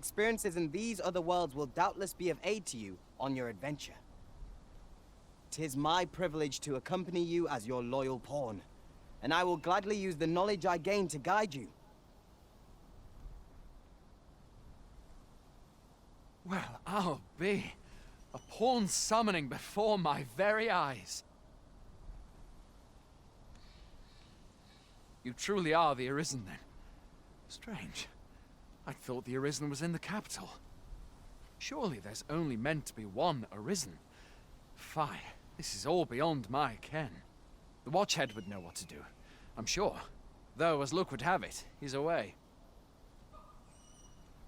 experiences in these other worlds will doubtless be of aid to you on your adventure. 'Tis my privilege to accompany you as your loyal pawn, and I will gladly use the knowledge I gain to guide you. Well, I'll be. A pawn summoning before my very eyes. You truly are the Arisen, then? Strange. I thought the Arisen was in the capital. Surely there's only meant to be one Arisen. Fie, this is all beyond my ken. The Watchhead would know what to do, I'm sure. Though, as luck would have it, he's away.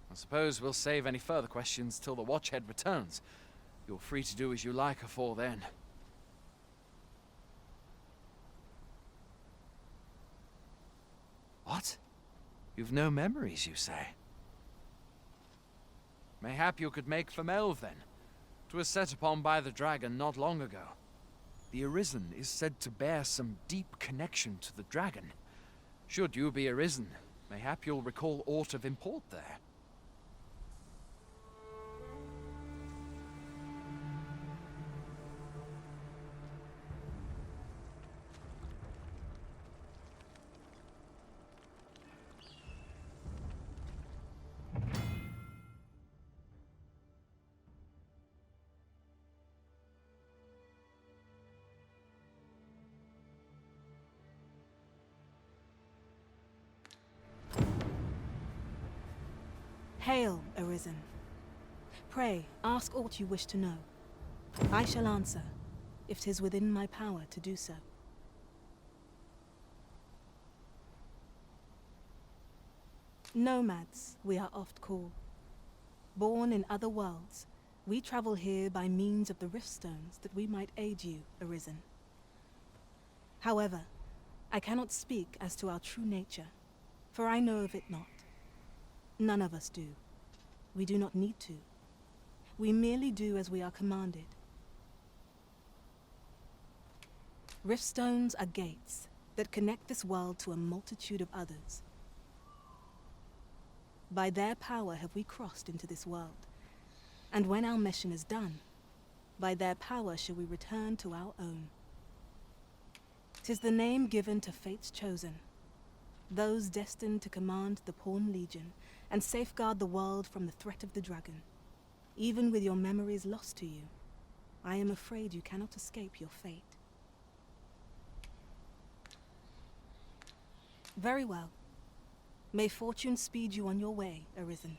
I suppose we'll save any further questions till the Watchhead returns. You're free to do as you like afore then. What? You've no memories, you say? Mayhap you could make for Melve, then. 'Twas set upon by the dragon not long ago. The Arisen is said to bear some deep connection to the dragon. Should you be Arisen, mayhap you'll recall aught of import there. Hail, Arisen. Pray, ask aught you wish to know. I shall answer, if 'tis within my power to do so. Nomads, we are oft called. Born in other worlds, we travel here by means of the riftstones that we might aid you, Arisen. However, I cannot speak as to our true nature, for I know of it not. None of us do. We do not need to. We merely do as we are commanded. Riftstones are gates that connect this world to a multitude of others. By their power have we crossed into this world, and when our mission is done, by their power shall we return to our own. 'Tis the name given to fate's chosen, those destined to command the Pawn Legion and safeguard the world from the threat of the dragon. Even with your memories lost to you, I am afraid you cannot escape your fate. Very well. May fortune speed you on your way, Arisen.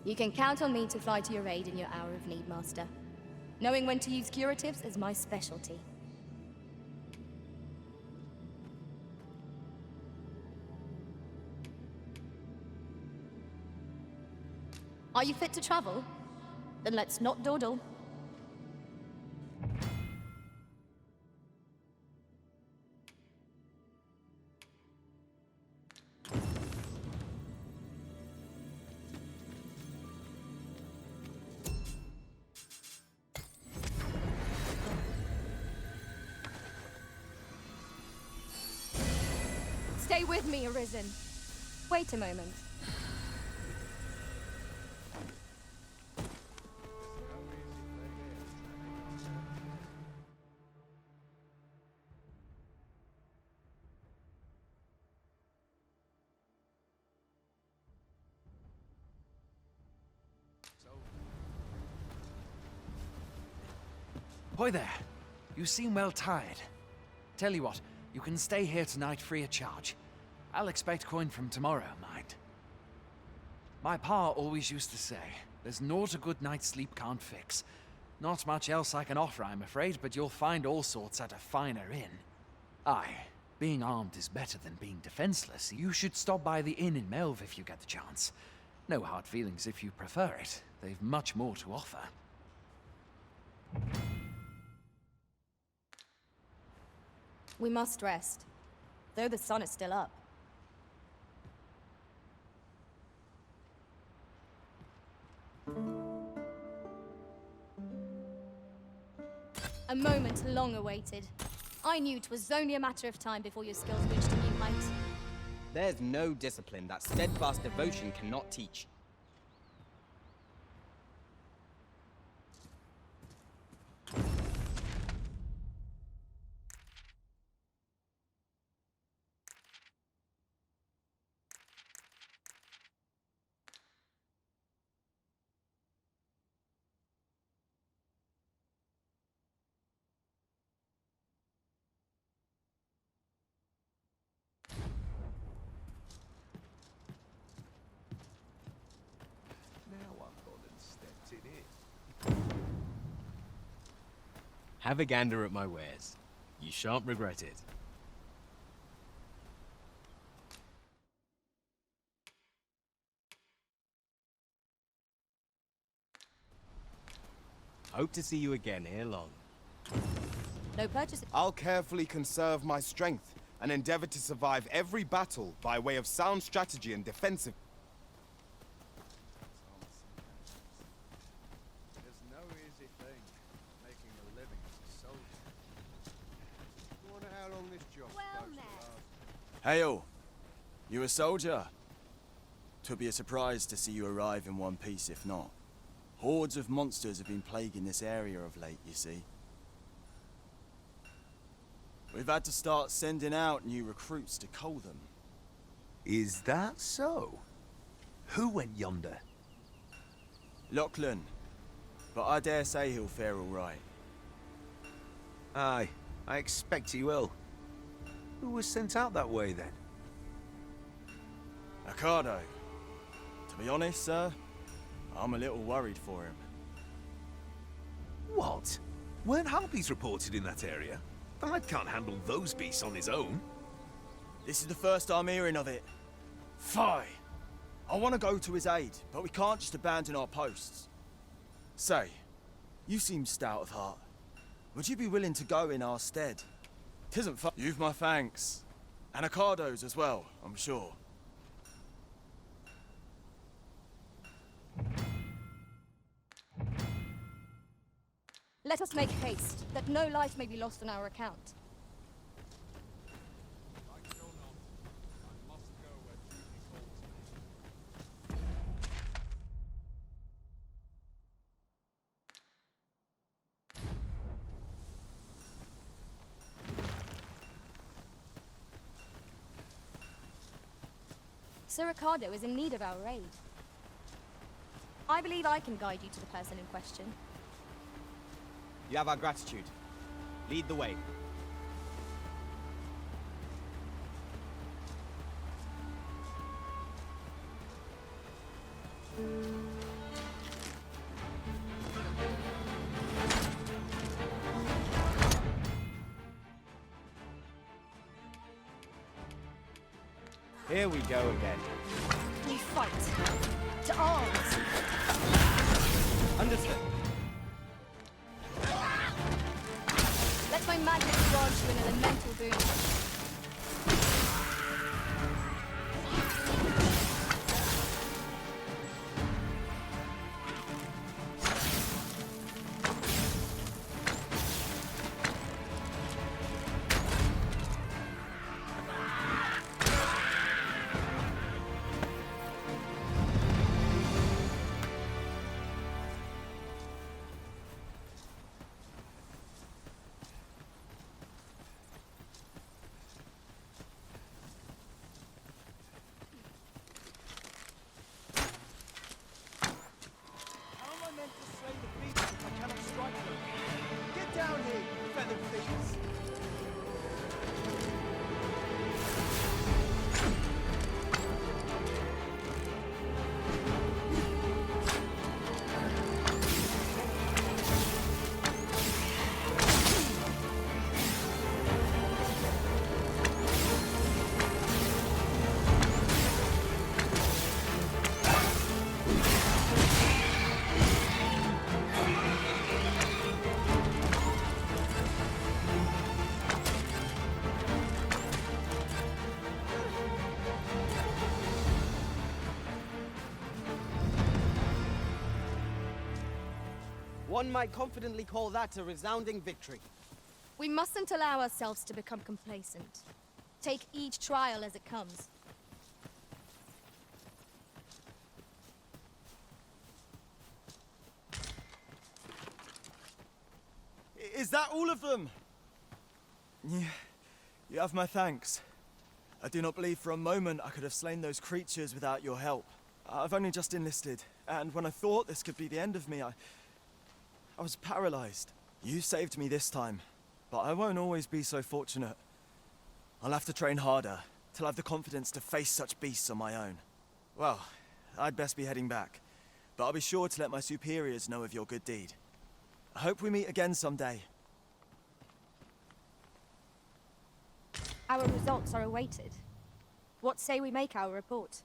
You can count on me to fly to your aid in your hour of need, Master. Knowing when to use curatives is my specialty. Are you fit to travel? Then let's not dawdle. Stay with me, Arisen. Wait a moment. Hoy there. You seem well tired. Tell you what, you can stay here tonight free of charge. I'll expect coin from tomorrow, mind. My pa always used to say, there's naught a good night's sleep can't fix. Not much else I can offer, I'm afraid, but you'll find all sorts at a finer inn. Aye, being armed is better than being defenseless. You should stop by the inn in Melve if you get the chance. No hard feelings if you prefer it. They've much more to offer. We must rest, though the sun is still up. A moment long awaited. I knew 'twas only a matter of time before your skills reached a new height. There's no discipline that steadfast devotion cannot teach. Have a gander at my wares. You shan't regret it. Hope to see you again ere long. No purchase. I'll carefully conserve my strength and endeavor to survive every battle by way of sound strategy and defensive. There's no easy thing, making a living as a soldier. I wonder how long this job's supposed to last. Hail! You a soldier? 'Twould be a surprise to see you arrive in one piece if not. Hordes of monsters have been plaguing this area of late, you see. We've had to start sending out new recruits to cull them. Is that so? Who went yonder? Lachlan. But I dare say he'll fare all right. Aye, I expect he will. Who was sent out that way, then? Ricardo. To be honest, sir, I'm a little worried for him. What? Weren't harpies reported in that area? The lad can't handle those beasts on his own. This is the first I'm hearing of it. Fie! I want to go to his aid, but we can't just abandon our posts. Say, you seem stout of heart. Would you be willing to go in our stead? 'Tisn't fun. You've my thanks. And Ricardo's as well, I'm sure. Let us make haste, that no life may be lost on our account. Sir Ricardo is in need of our aid. I believe I can guide you to the person in question. You have our gratitude. Lead the way. Here we go again. We fight. To arms! Understood. Let my magic grant you an elemental boon. One might confidently call that a resounding victory. We mustn't allow ourselves to become complacent. Take each trial as it comes. Is that all of them? Yeah, you have my thanks. I do not believe for a moment I could have slain those creatures without your help. I've only just enlisted, and when I thought this could be the end of me, I was paralyzed. You saved me this time, but I won't always be so fortunate. I'll have to train harder, till I have the confidence to face such beasts on my own. Well, I'd best be heading back, but I'll be sure to let my superiors know of your good deed. I hope we meet again someday. Our results are awaited. What say we make our report?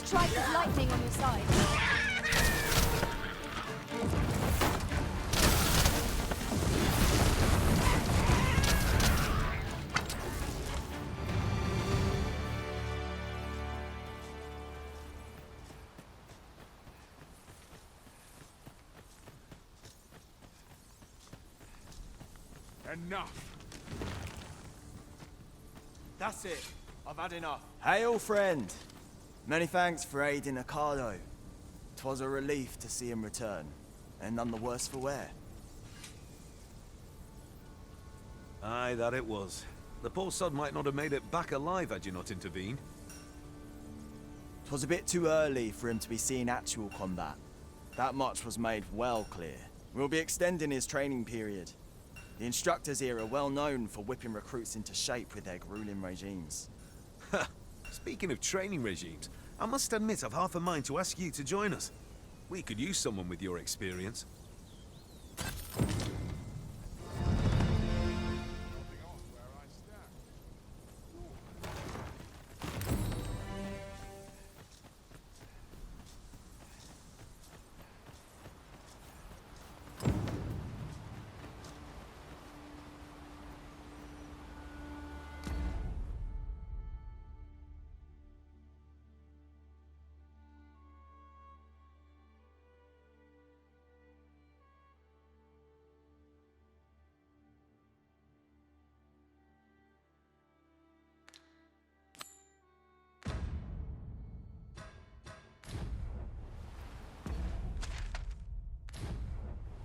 Strike with lightning on your side. Enough. That's it. I've had enough. Hail, friend. Many thanks for aiding Ocado. 'Twas a relief to see him return, and none the worse for wear. Aye, that it was. The poor sod might not have made it back alive had you not intervened. 'Twas a bit too early for him to be seeing actual combat. That much was made well clear. We'll be extending his training period. The instructors here are well known for whipping recruits into shape with their grueling regimes. Speaking of training regimes, I must admit I've half a mind to ask you to join us. We could use someone with your experience.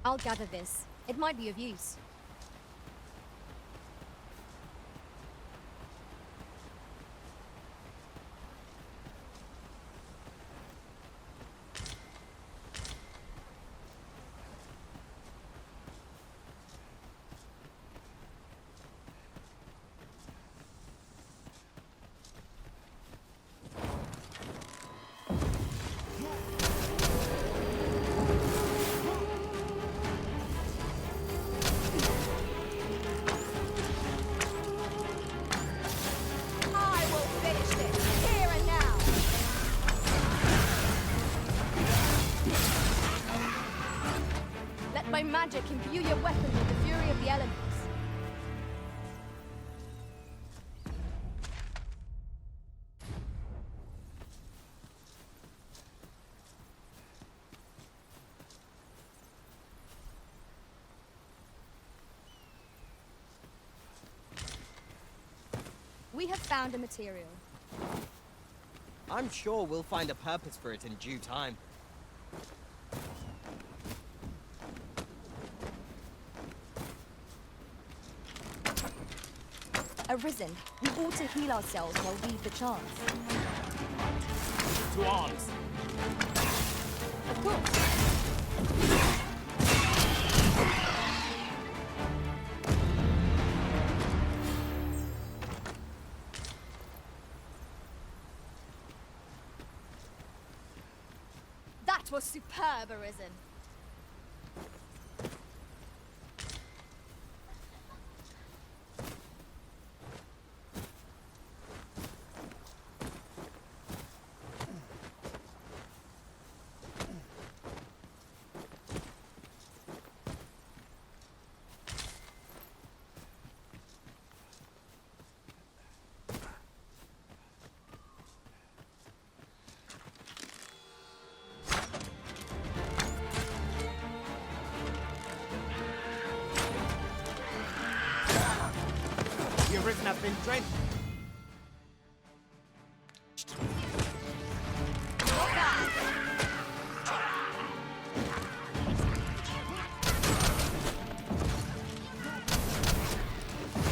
I'll gather this. It might be of use. I will finish this, here and now! Let my magic imbue your weapon with the fury of the elements. We have found a material. I'm sure we'll find a purpose for it in due time. Arisen, we ought to heal ourselves while we've the chance. To arms! Of course. That That was superb, Arisen. The Arisen have been drenched.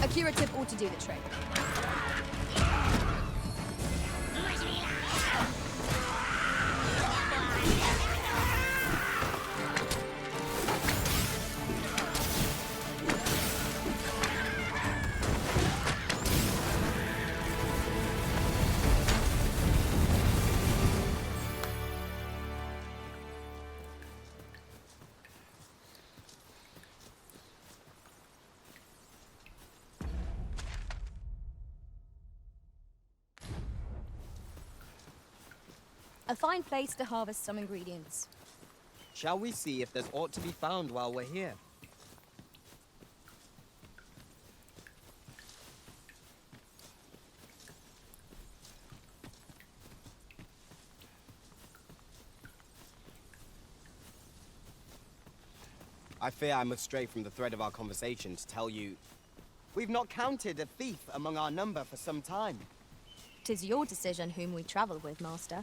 A curative ought to do the trick. A fine place to harvest some ingredients. Shall we see if there's aught to be found while we're here? I fear I must stray from the thread of our conversation to tell you we've not counted a thief among our number for some time. 'Tis your decision whom we travel with, Master.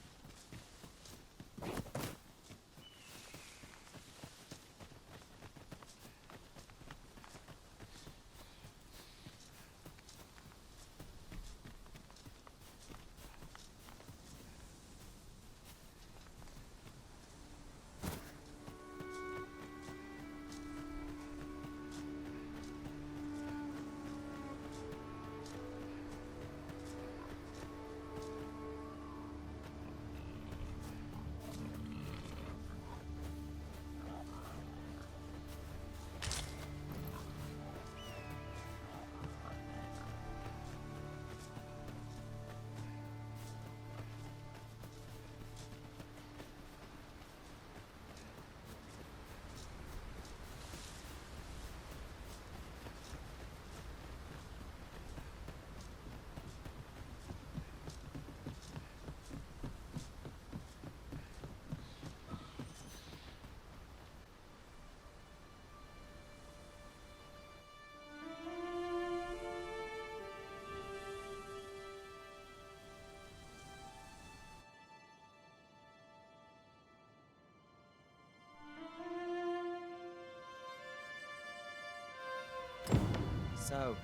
So,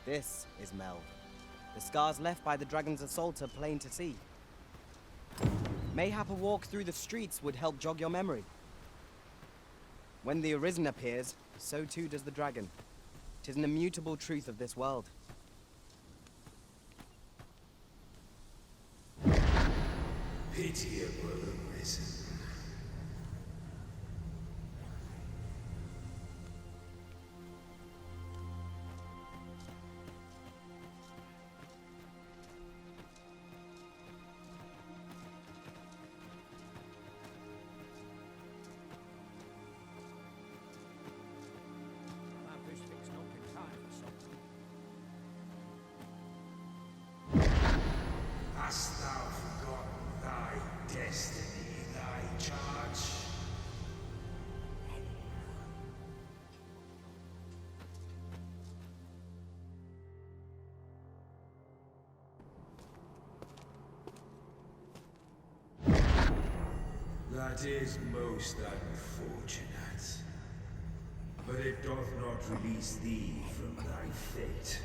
this is Melv. The scars left by the dragon's assault are plain to see. Mayhap a walk through the streets would help jog your memory. When the Arisen appears, so too does the dragon. 'Tis an immutable truth of this world. Pitiable Arisen. Hast thou forgotten thy destiny, thy charge? That is most unfortunate. But it doth not release thee from thy fate.